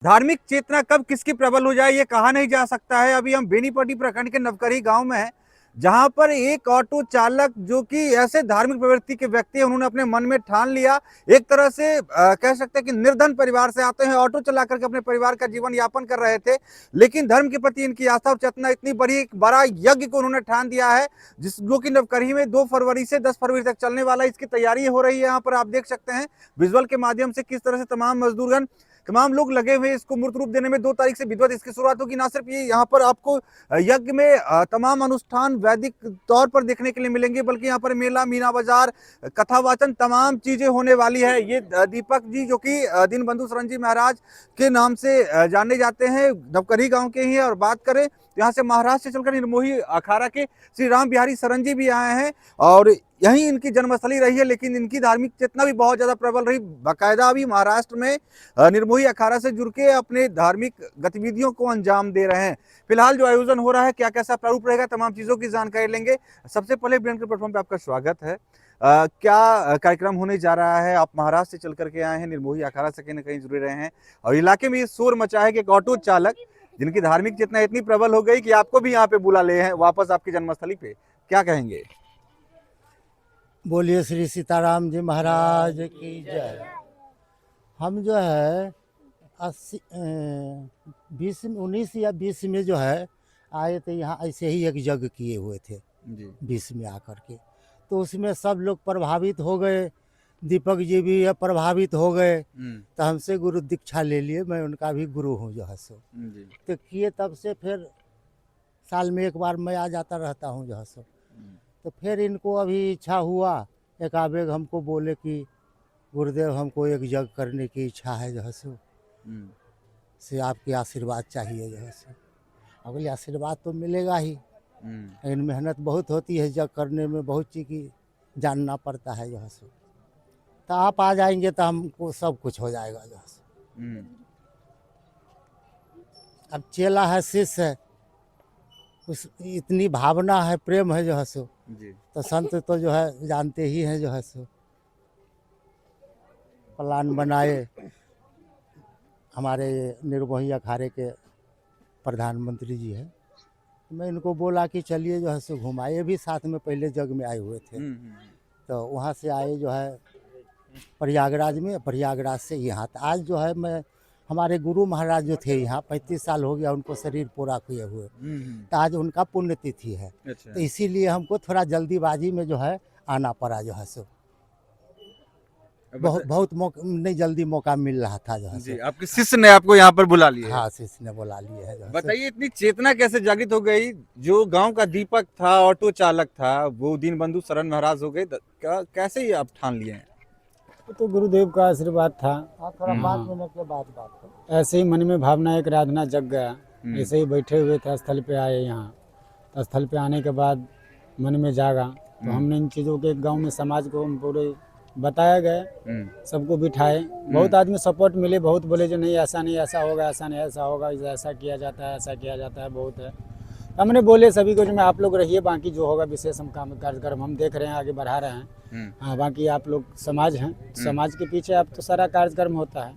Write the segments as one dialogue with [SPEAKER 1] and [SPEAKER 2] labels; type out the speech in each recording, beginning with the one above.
[SPEAKER 1] धार्मिक चेतना कब किसकी प्रबल हो जाए ये कहा नहीं जा सकता है। अभी हम बेनीपट्टी प्रखंड के नवकरी गांव में हैं, जहां पर एक ऑटो चालक जो कि ऐसे धार्मिक प्रवृत्ति के व्यक्ति हैं, उन्होंने अपने मन में ठान लिया। एक तरह से कह सकते हैं कि निर्धन परिवार से आते हैं, ऑटो चला करके अपने परिवार का जीवन यापन कर रहे थे, लेकिन धर्म के प्रति इनकी आस्था और चेतना इतनी बड़ी, एक बड़ा यज्ञ को उन्होंने ठान दिया है, जो कि नवकरी में 2 फरवरी से 10 फरवरी तक चलने वाला है। इसकी तैयारी हो रही है। यहाँ पर आप देख सकते हैं विजुअल के माध्यम से किस तरह से तमाम मजदूरगण, तमाम लोग लगे हुए इसको मूर्त रूप देने में। 2 तारीख से विधिवत इसकी शुरुआत होगी। ना सिर्फ ये यहाँ पर आपको यज्ञ में तमाम अनुष्ठान वैदिक तौर पर देखने के लिए मिलेंगे, बल्कि यहाँ पर मेला, मीना बाजार, कथावाचन, तमाम चीजें होने वाली है। ये दीपक जी जो कि दीनबंधु शरण जी महाराज के नाम से जाने जाते हैं, नवकरी गांव के ही हैं। और बात करें तो यहाँ से महाराष्ट्र से चलकर निर्मोही अखाड़ा के श्री राम बिहारी शरण जी भी आए हैं, और यही इनकी जन्मस्थली रही है, लेकिन इनकी धार्मिक चेतना भी बहुत ज्यादा प्रबल रही। बाकायदा अभी महाराष्ट्र में निर्मोही अखाड़ा से जुड़ के अपने धार्मिक गतिविधियों को अंजाम दे रहे हैं। फिलहाल जो आयोजन हो रहा है, क्या कैसा प्रारूप रहेगा, तमाम चीजों की जानकारी लेंगे। सबसे पहले ब्रेन के प्लेटफॉर्म पे आपका स्वागत है। क्या कार्यक्रम होने जा रहा है? आप महाराष्ट्र से चल करके आए हैं, निर्मोही अखाड़ा से कहीं ना कहीं जुड़े रहे हैं, और इलाके में ये शोर मचा है कि एक ऑटो चालक जिनकी धार्मिक चेतना इतनी प्रबल हो गई कि आपको भी यहाँ पे बुला ले हैं वापस आपकी जन्मस्थली पे, क्या कहेंगे?
[SPEAKER 2] बोलिए श्री सीताराम जी महाराज की जय। हम जो है 19 या 20 में जो है आए थे यहाँ, ऐसे ही एक यज्ञ किए हुए थे
[SPEAKER 1] जी
[SPEAKER 2] 20 में आकर के। तो उसमें सब लोग प्रभावित हो गए, दीपक जी भी प्रभावित हो गए, तो हमसे गुरु दीक्षा ले लिए। मैं उनका भी गुरु हूँ जो है सो।
[SPEAKER 1] जी
[SPEAKER 2] तो किए, तब से फिर साल में एक बार मैं आ जाता रहता हूँ जो है सो। तो फिर इनको अभी इच्छा हुआ, एक आवेग हमको बोले कि गुरुदेव हमको एक यज्ञ करने की इच्छा है जो है सो, से आपके आशीर्वाद चाहिए जो है सो। अगले आशीर्वाद तो मिलेगा ही, लेकिन मेहनत बहुत होती है यज्ञ करने में, बहुत चीज़ की जानना पड़ता है जो है सो। तो आप आ जाएंगे तो हमको सब कुछ हो जाएगा जो है सो। अब चेला है, शिष्य है, उस इतनी भावना है, प्रेम है जो है सो।
[SPEAKER 1] जी
[SPEAKER 2] तो संत तो जो है जानते ही हैं जो है सो। प्लान बनाए हमारे निर्मोही अखाड़े के प्रधानमंत्री जी हैं, मैं इनको बोला कि चलिए जो है सो घुमाए। ये भी साथ में पहले जग में आए हुए थे, तो वहाँ से आए जो है प्रयागराज में, प्रयागराज से यहाँ। तो आज जो है मैं, हमारे गुरु महाराज जो थे यहाँ 35 साल हो गया उनको शरीर पूरा किए हुए, तो आज उनका पुण्यतिथि है।
[SPEAKER 1] अच्छा।
[SPEAKER 2] तो इसीलिए हमको थोड़ा जल्दीबाजी में जो है आना पड़ा जो है सो। बहुत नहीं जल्दी मौका मिल रहा था जो है
[SPEAKER 1] जी,
[SPEAKER 2] सो।
[SPEAKER 1] आपके शिष्य ने आपको यहाँ पर बुला लिया?
[SPEAKER 2] हाँ, शिष्य ने बुला लिए है जो है सो।
[SPEAKER 1] बताइए इतनी चेतना कैसे जागृत हो गई? जो गांव का दीपक था, ऑटो चालक था, वो दीनबंधु शरण महाराज हो गए, कैसे ही आप ठान लिए हैं?
[SPEAKER 3] वो तो गुरुदेव का आशीर्वाद था।
[SPEAKER 2] थोड़ा 5 मिनट के बाद बात करो।
[SPEAKER 3] ऐसे ही मन में भावना एक राधना जग गया। ऐसे ही बैठे हुए थे, स्थल पे आए यहाँ। तो स्थल पे आने के बाद मन में जागा, तो हमने इन चीज़ों के गांव में समाज को हम पूरे बताया गए, सबको बिठाए। बहुत आदमी सपोर्ट मिले, बहुत बोले जो नहीं ऐसा नहीं, ऐसा होगा, ऐसा नहीं ऐसा होगा, ऐसा किया जाता है, ऐसा किया जाता है, बहुत है। हमने बोले सभी को जो मैं आप लोग रहिए, बाकी जो होगा विशेष हम काम कार्यक्रम हम देख रहे हैं, आगे बढ़ा रहे हैं। हाँ, बाकी आप लोग समाज हैं, समाज के पीछे आप तो सारा कार्यक्रम होता है,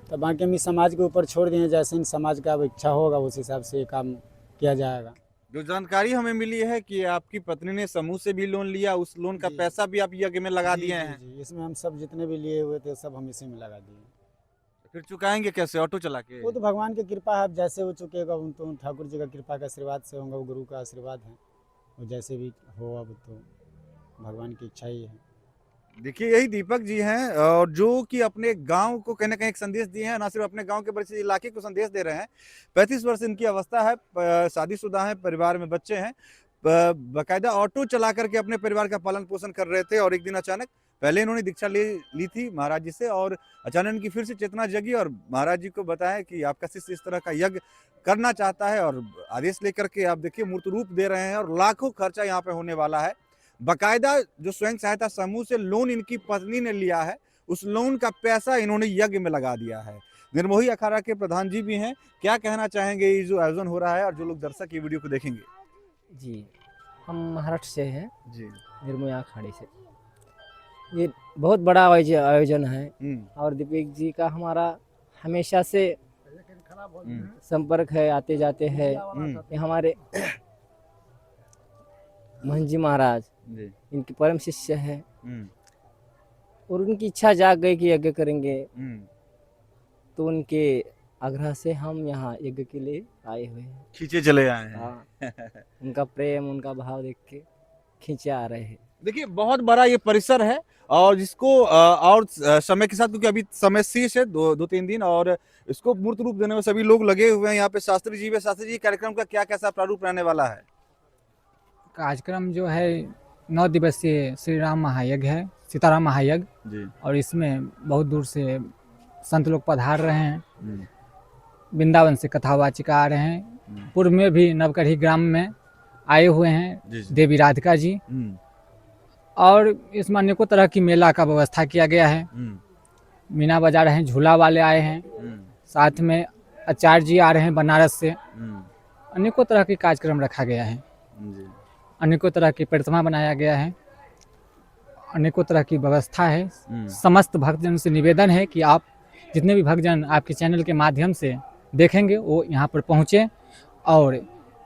[SPEAKER 3] तो बाकी हम इस समाज के ऊपर छोड़ दिए। जैसे इन समाज का अब इच्छा होगा उस हिसाब से काम किया जाएगा।
[SPEAKER 1] जो जानकारी हमें मिली है कि आपकी पत्नी ने समूह से भी लोन लिया, उस लोन का पैसा भी आप यज्ञ में लगा दिए हैं।
[SPEAKER 3] जी, इसमें हम सब जितने भी लिए हुए थे सब हम इसी में लगा दिए।
[SPEAKER 1] फिर चुकाएंगे कैसे ऑटो चला के?
[SPEAKER 3] वो तो भगवान की कृपा है, अब जैसे वो चुकेगा उन तो ठाकुर जी का कृपा का आशीर्वाद से होगा, वो गुरु का आशीर्वाद है, वो जैसे भी हो अब तो भगवान की इच्छा ही है।
[SPEAKER 1] देखिए यही दीपक जी हैं, और जो कि अपने गांव को कहीं ना कहीं एक संदेश दिए हैं, ना सिर्फ अपने गांव के बल्कि इलाके को संदेश दे रहे हैं। 35 वर्ष इनकी अवस्था है, शादीशुदा है, परिवार में बच्चे हैं, बाकायदा ऑटो चला करके अपने परिवार का पालन पोषण कर रहे थे। और एक दिन अचानक, पहले इन्होंने दीक्षा ली थी महाराज जी से, और अचानक इनकी फिर से चेतना जगी और महाराज जी को बताया कि आपका शिष्य इस तरह का यज्ञ करना चाहता है, और आदेश लेकर के आप देखिए मूर्त रूप दे रहे हैं, और लाखों खर्चा यहाँ पे होने वाला है। बाकायदा जो स्वयं सहायता समूह से लोन इनकी पत्नी ने लिया है, उस लोन का पैसा इन्होंने यज्ञ में लगा दिया है। निर्मोही अखाड़ा के प्रधान जी भी हैं, क्या कहना चाहेंगे ये जो आयोजन हो रहा है और जो लोग दर्शक ये वीडियो को देखेंगे?
[SPEAKER 4] जी, हम महाराष्ट्र से हैं,
[SPEAKER 1] जी
[SPEAKER 4] निर्मोही अखाड़े से। ये बहुत बड़ा आयोजन है, और दीपक जी का हमारा हमेशा से संपर्क है, आते जाते हैं। ये हमारे महंजी महाराज
[SPEAKER 1] जी
[SPEAKER 4] इनके परम शिष्य है और उनकी इच्छा जाग गई कि यज्ञ करेंगे, तो उनके आग्रह से हम यहाँ यज्ञ के लिए आए हुए हैं।
[SPEAKER 1] खींचे चले आए हैं।
[SPEAKER 4] हाँ, उनका प्रेम, उनका भाव देख के खींचे आ रहे हैं।
[SPEAKER 1] देखिए बहुत बड़ा ये परिसर है और जिसको और समय के साथ, क्योंकि अभी समय शेष है दो तीन दिन, और इसको मूर्त रूप देने में सभी लोग लगे हुए हैं। यहाँ पे शास्त्री जी, शास्त्री जी कार्यक्रम का क्या कैसा प्रारूप रहने वाला है?
[SPEAKER 5] कार्यक्रम जो है 9 दिवसीय श्री राम महायज्ञ है, सीताराम महायज्ञ,
[SPEAKER 1] जी
[SPEAKER 5] और इसमें बहुत दूर से संत लोग पधार रहे हैं। वृंदावन से कथावाचिका आ रहे हैं। पूर्व में भी नवकढ़ी ग्राम में आए हुए हैं
[SPEAKER 1] जी
[SPEAKER 5] देवी राधिका जी, और इसमें अनेकों तरह की मेला का व्यवस्था किया गया है। मीना बाजार हैं, झूला वाले आए हैं, साथ में आचार्य जी आ रहे हैं बनारस से। अनेकों तरह के कार्यक्रम रखा गया है, अनेकों तरह की प्रतिमा बनाया गया है, अनेकों तरह की व्यवस्था है। समस्त भक्तजन से निवेदन है कि आप जितने भी भक्तजन आपके चैनल के माध्यम से देखेंगे वो यहाँ पर पहुँचे और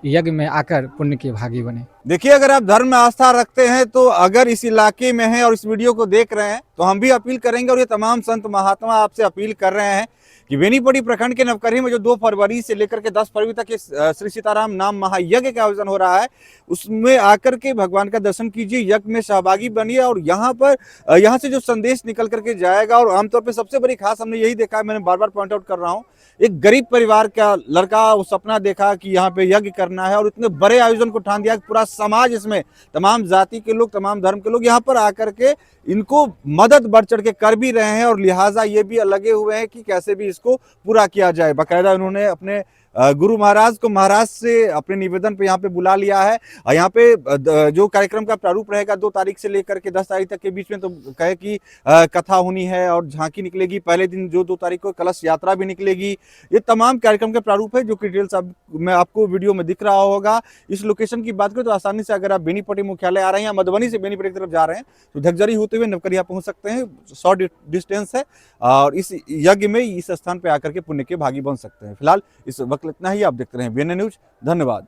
[SPEAKER 5] यज्ञ में आकर पुण्य के भागी बने।
[SPEAKER 1] देखिए अगर आप धर्म में आस्था रखते हैं तो अगर इस इलाके में हैं और इस वीडियो को देख रहे हैं तो हम भी अपील करेंगे और ये तमाम संत महात्मा आपसे अपील कर रहे हैं कि बेनीपट्टी प्रखंड के नवकरी में जो 2 फरवरी से लेकर के 10 फरवरी तक श्री सीताराम नाम महायज्ञ का आयोजन हो रहा है, उसमें आकर के भगवान का दर्शन कीजिए, यज्ञ में सहभागी बनिए और यहाँ से जो संदेश निकल करके जाएगा। और आमतौर पे सबसे बड़ी खास हमने यही देखा है, मैंने बार बार पॉइंट आउट कर रहा हूँ, एक गरीब परिवार का लड़का वो सपना देखा कि यहाँ पे यज्ञ करना है और इतने बड़े आयोजन को ठान दिया। पूरा समाज इसमें, तमाम जाति के लोग, तमाम धर्म के लोग यहाँ पर आकर के इनको मदद बढ़ चढ़ के कर भी रहे हैं और लिहाजा ये भी लगे हुए हैं कि कैसे भी इसको पूरा किया जाए। बाकायदा उन्होंने अपने गुरु महाराज को महाराज से अपने निवेदन पे यहाँ पे बुला लिया है। और यहाँ पे जो कार्यक्रम का प्रारूप रहेगा 2 तारीख से लेकर के 10 तारीख तक के बीच में, तो कहे कि कथा होनी है और झांकी निकलेगी। पहले दिन जो 2 तारीख को कलश यात्रा भी निकलेगी। ये तमाम कार्यक्रम का प्रारूप है जो कि डिटेल्स में आपको वीडियो में दिख रहा होगा। इस लोकेशन की बात करें तो आसानी से अगर आप बेनीपट्टी मुख्यालय आ रहे हैं या मधुबनी से बेनीपट्टी की तरफ जा रहे हैं तो धगजरी होते हुए नवकरिया पहुंच सकते हैं। शॉर्ट डिस्टेंस है और इस यज्ञ में इस स्थान पर आकर के पुण्य के भागी बन सकते हैं। फिलहाल इस वक्त इतना ही। आप देखते रहे BNN न्यूज। धन्यवाद।